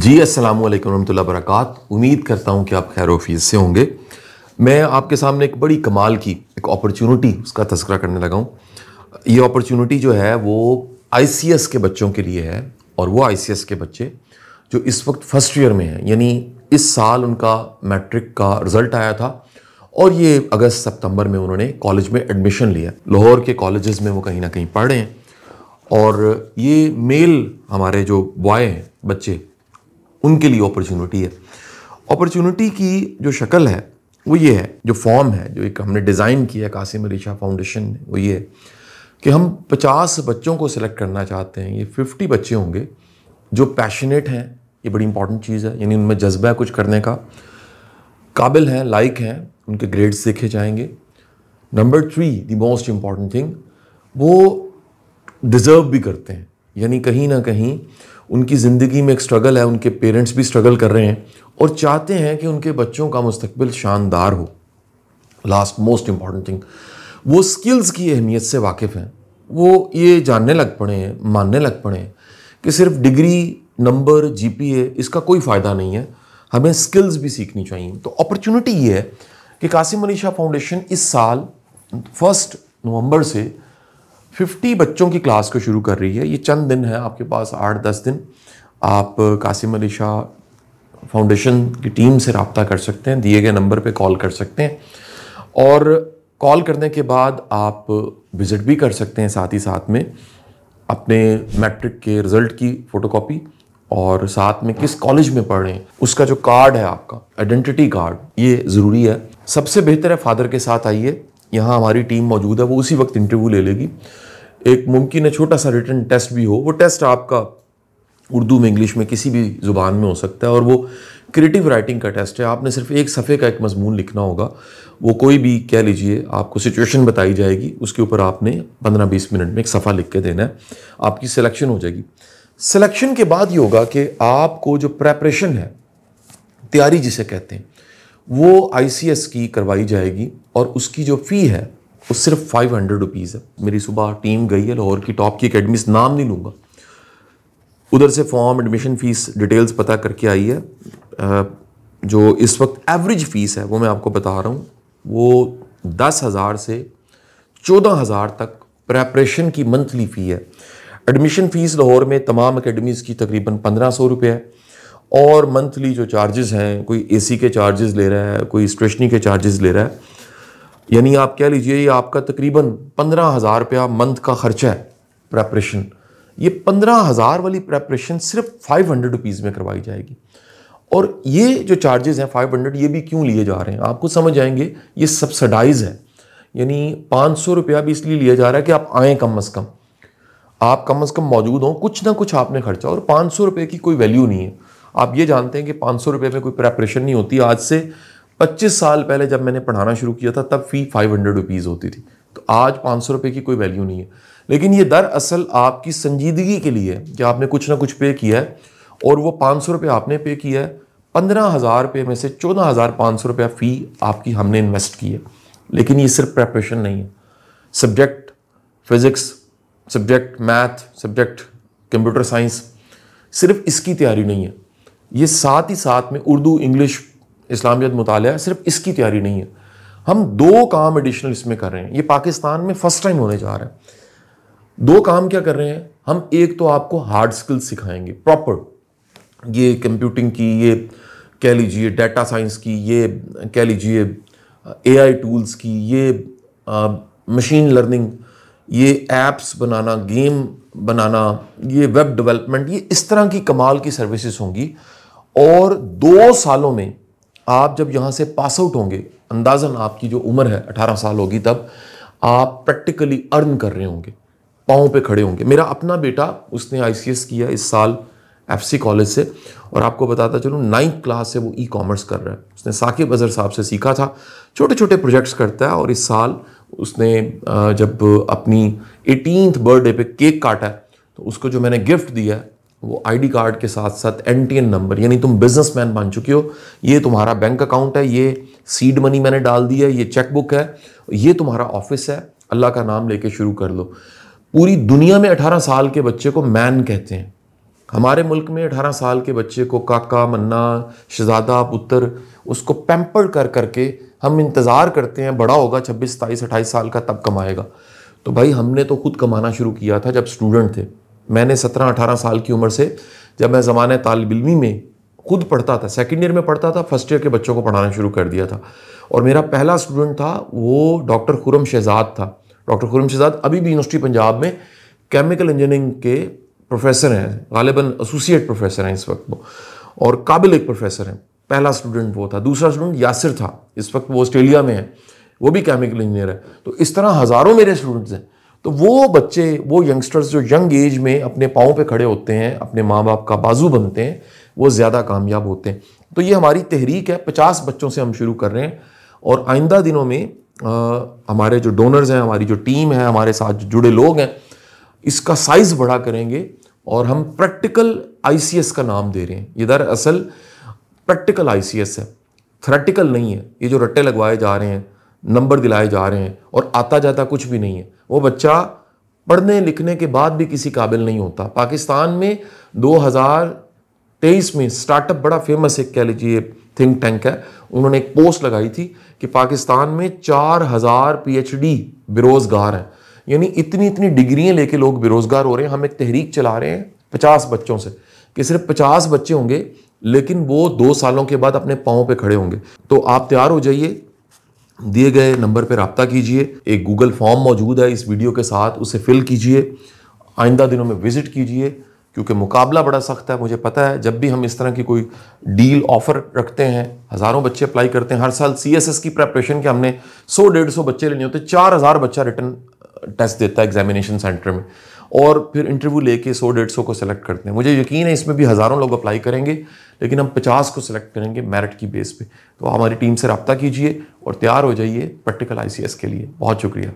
जी अस्सलामु अलैकुम रहमतुल्लाहि व बरकातहू। उम्मीद करता हूँ कि आप खैर वफीज़ से होंगे। मैं आपके सामने एक बड़ी कमाल की एक अपॉर्चुनिटी उसका तज़किरा करने लगा हूँ। ये अपॉर्चुनिटी जो है वो आईसीएस के बच्चों के लिए है, और वो आईसीएस के बच्चे जो इस वक्त फर्स्ट ईयर में हैं, यानी इस साल उनका मैट्रिक का रिज़ल्ट आया था और ये अगस्त सितंबर में उन्होंने कॉलेज में एडमिशन लिया। लाहौर के कॉलेजेस में वो कहीं ना कहीं पढ़ रहे हैं, और ये मेल हमारे जो बॉय हैं बच्चे, उनके लिए अपॉर्चुनिटी है। अपॉर्चुनिटी की जो शक्ल है वो ये है, जो फॉर्म है जो एक हमने डिज़ाइन किया है कासिम अली शाह फाउंडेशन ने, वो ये है कि हम 50 बच्चों को सिलेक्ट करना चाहते हैं। ये 50 बच्चे होंगे जो पैशनेट हैं, ये बड़ी इंपॉर्टेंट चीज़ है, यानी उनमें जज्बा है कुछ करने का, काबिल हैं, लायक हैं, उनके ग्रेड्स देखे जाएंगे। Number 3, the most important thing, वो डिज़र्व भी करते हैं, यानी कहीं ना कहीं उनकी ज़िंदगी में एक स्ट्रगल है, उनके पेरेंट्स भी स्ट्रगल कर रहे हैं और चाहते हैं कि उनके बच्चों का मुस्तकबिल शानदार हो। लास्ट मोस्ट इम्पॉर्टेंट थिंग, वो स्किल्स की अहमियत से वाकिफ़ हैं। वो ये जानने लग पड़े हैं, मानने लग पड़े हैं कि सिर्फ डिग्री, नंबर, जीपीए इसका कोई फ़ायदा नहीं है, हमें स्किल्स भी सीखनी चाहिए। तो अपॉर्चुनिटी ये है कि कासिम अली शाह फाउंडेशन इस साल 1 नवंबर से 50 बच्चों की क्लास को शुरू कर रही है। ये चंद दिन है आपके पास, 8-10 दिन। आप कासिम अली शाह फाउंडेशन की टीम से रब्ता कर सकते हैं, दिए गए नंबर पे कॉल कर सकते हैं, और कॉल करने के बाद आप विज़िट भी कर सकते हैं। साथ ही साथ में अपने मैट्रिक के रिज़ल्ट की फ़ोटोकॉपी और साथ में किस कॉलेज में पढ़ रहे हैं उसका जो कार्ड है, आपका आइडेंटिटी कार्ड, ये ज़रूरी है। सबसे बेहतर है फादर के साथ आइए, यहाँ हमारी टीम मौजूद है, वो उसी वक्त इंटरव्यू ले लेगी। एक मुमकिन है छोटा सा रिटन टेस्ट भी हो, वो टेस्ट आपका उर्दू में, इंग्लिश में, किसी भी ज़ुबान में हो सकता है, और वो क्रिएटिव राइटिंग का टेस्ट है। आपने सिर्फ एक सफ़े का एक मजमून लिखना होगा, वो कोई भी कह लीजिए, आपको सिचुएशन बताई जाएगी, उसके ऊपर आपने 15-20 मिनट में एक सफ़ा लिख के देना है, आपकी सिलेक्शन हो जाएगी। सिलेक्शन के बाद ये होगा कि आपको जो प्रेपरेशन है, तैयारी जिसे कहते हैं, वो आईसीएस की करवाई जाएगी, और उसकी जो फ़ी है वो सिर्फ 500 रुपीज़ है। मेरी सुबह टीम गई है लाहौर की टॉप की अकेडमीज, नाम नहीं लूँगा, उधर से फॉर्म, एडमिशन फ़ीस, डिटेल्स पता करके आई है। जो इस वक्त एवरेज फ़ीस है वो मैं आपको बता रहा हूँ, वो 10,000 से 14,000 तक प्रेपरेशन की मंथली फ़ी है। एडमिशन फ़ीस लाहौर में तमाम अकेडमीज़ की तकरीबन 1500 रुपये है, और मंथली जो चार्जेस हैं, कोई एसी के चार्जेस ले रहा है, कोई स्टेशनरी के चार्जेस ले रहा है, यानी आप कह लीजिए ये आपका तकरीबन 15,000 रुपया मंथ का खर्चा है प्रेपरेशन। ये 15,000 वाली प्रेपरेशन सिर्फ 500 रुपीज़ में करवाई जाएगी। और ये जो चार्जेस हैं 500, ये भी क्यों लिए जा रहे हैं आपको समझ आएंगे। ये सब्सिडाइज है, यानी 500 रुपया भी इसलिए लिया जा रहा है कि आप आएँ, कम अज़ कम आप कम अज़ कम मौजूद हों, कुछ ना कुछ आपने खर्चा, और 500 रुपये की कोई वैल्यू नहीं है। आप ये जानते हैं कि 500 रुपये में कोई प्रेपरेशन नहीं होती। आज से 25 साल पहले जब मैंने पढ़ाना शुरू किया था तब फ़ी 500 रुपीज़ होती थी, तो आज 500 रुपये की कोई वैल्यू नहीं है। लेकिन ये दरअसल आपकी संजीदगी के लिए है कि आपने कुछ ना कुछ पे किया है, और वो 500 रुपये आपने पे किया है। 15,000 रुपये में से 14,500 रुपया फ़ी आपकी हमने इन्वेस्ट की है। लेकिन ये सिर्फ प्रेपरेशन नहीं है, subject physics, subject math, subject computer science, सिर्फ इसकी तैयारी नहीं है, ये साथ ही साथ में उर्दू, इंग्लिश, इस्लामियत मुतालिया, सिर्फ इसकी तैयारी नहीं है। हम 2 काम एडिशनल इसमें कर रहे हैं। ये पाकिस्तान में फर्स्ट टाइम होने जा रहा है। 2 काम क्या कर रहे हैं हम? एक तो आपको हार्ड स्किल्स सिखाएंगे प्रॉपर, ये कंप्यूटिंग की, ये कह लीजिए डाटा साइंस की, ये कह लीजिए एआई टूल्स की, ये मशीन लर्निंग, ये एप्स बनाना, गेम बनाना, ये वेब डेवलपमेंट, ये इस तरह की कमाल की सर्विसेज होंगी। और 2 सालों में आप जब यहाँ से पास आउट होंगे, अंदाज़न आपकी जो उम्र है 18 साल होगी, तब आप प्रैक्टिकली अर्न कर रहे होंगे, पाँव पे खड़े होंगे। मेरा अपना बेटा, उसने आईसीएस किया इस साल एफसी कॉलेज से, और आपको बताता चलूँ 9th क्लास से वो ई कॉमर्स कर रहा है। उसने साकिब अज़हर साहब से सीखा था, छोटे छोटे प्रोजेक्ट्स करता है, और इस साल उसने जब अपनी 18th बर्थडे पे केक काटा है, तो उसको जो मैंने गिफ्ट दिया है वो आईडी कार्ड के साथ साथ एनटीएन नंबर, यानी तुम बिजनेसमैन बन चुके हो, ये तुम्हारा बैंक अकाउंट है, ये सीड मनी मैंने डाल दी है, ये चेकबुक है, ये तुम्हारा ऑफिस है, अल्लाह का नाम लेके शुरू कर लो। पूरी दुनिया में 18 साल के बच्चे को मैन कहते हैं। हमारे मुल्क में 18 साल के बच्चे को काका, मन्ना, शहजादा, पुत्र, उसको पैम्पर्ड कर करके हम इंतज़ार करते हैं बड़ा होगा 26, 27, 28 साल का तब कमाएगा। तो भाई हमने तो खुद कमाना शुरू किया था जब स्टूडेंट थे। मैंने 17-18 साल की उम्र से, जब मैं ज़माने तालिब इल्मी में खुद पढ़ता था, सेकेंड ईयर में पढ़ता था, फर्स्ट ईयर के बच्चों को पढ़ाना शुरू कर दिया था। और मेरा पहला स्टूडेंट था वो डॉक्टर खुर्रम शहजाद था। डॉक्टर खुर्रम शहजाद अभी भी यूनिवर्सिटी पंजाब में केमिकल इंजीनियरिंग के प्रोफेसर हैं, गालिबन एसोसिएट प्रोफेसर हैं इस वक्त वो, और काबिल एक प्रोफेसर हैं। पहला स्टूडेंट वो था। दूसरा स्टूडेंट यासिर था, इस वक्त वो ऑस्ट्रेलिया में है, वो भी केमिकल इंजीनियर है। तो इस तरह हज़ारों मेरे स्टूडेंट्स हैं। तो वो बच्चे, वो यंगस्टर्स जो यंग एज में अपने पाँव पे खड़े होते हैं, अपने माँ बाप का बाजू बनते हैं, वो ज़्यादा कामयाब होते हैं। तो ये हमारी तहरीक है, 50 बच्चों से हम शुरू कर रहे हैं और आइंदा दिनों में हमारे जो डोनर्स हैं, हमारी जो टीम है, हमारे साथ जो जुड़े लोग हैं, इसका साइज़ बड़ा करेंगे और हम प्रैक्टिकल ICS का नाम दे रहे हैं। ये दरअसल प्रैक्टिकल ICS है, थ्योरेटिकल नहीं है। ये जो रट्टे लगवाए जा रहे हैं, नंबर दिलाए जा रहे हैं और आता जाता कुछ भी नहीं है। वो बच्चा पढ़ने लिखने के बाद भी किसी काबिल नहीं होता। पाकिस्तान में 2023 में स्टार्टअप बड़ा फेमस एक, कह लीजिए थिंक टैंक है, उन्होंने एक पोस्ट लगाई थी कि पाकिस्तान में 4000 PhD बेरोजगार हैं। यानी इतनी इतनी डिग्रियां लेके लोग बेरोजगार हो रहे हैं। हम एक तहरीक चला रहे हैं 50 बच्चों से कि सिर्फ 50 बच्चे होंगे, लेकिन वो 2 सालों के बाद अपने पाँव पे खड़े होंगे। तो आप तैयार हो जाइए, दिए गए नंबर पर रब्ता कीजिए। एक गूगल फॉर्म मौजूद है इस वीडियो के साथ, उसे फिल कीजिए। आइंदा दिनों में विजिट कीजिए, क्योंकि मुकाबला बड़ा सख्त है। मुझे पता है, जब भी हम इस तरह की कोई डील ऑफर रखते हैं, हज़ारों बच्चे अप्लाई करते हैं। हर साल CSS की प्रेपरेशन के हमने 100-150 बच्चे लेने होते हैं। 4000 बच्चा रिटर्न टेस्ट देता है एग्जामिनेशन सेंटर में, और फिर इंटरव्यू लेके 100-150 को सिलेक्ट करते हैं। मुझे यकीन है इसमें भी हज़ारों लोग अप्लाई करेंगे, लेकिन हम 50 को सिलेक्ट करेंगे मेरिट की बेस पे। तो हमारी टीम से रब्ता कीजिए और तैयार हो जाइए प्रैक्टिकल ICS के लिए। बहुत शुक्रिया।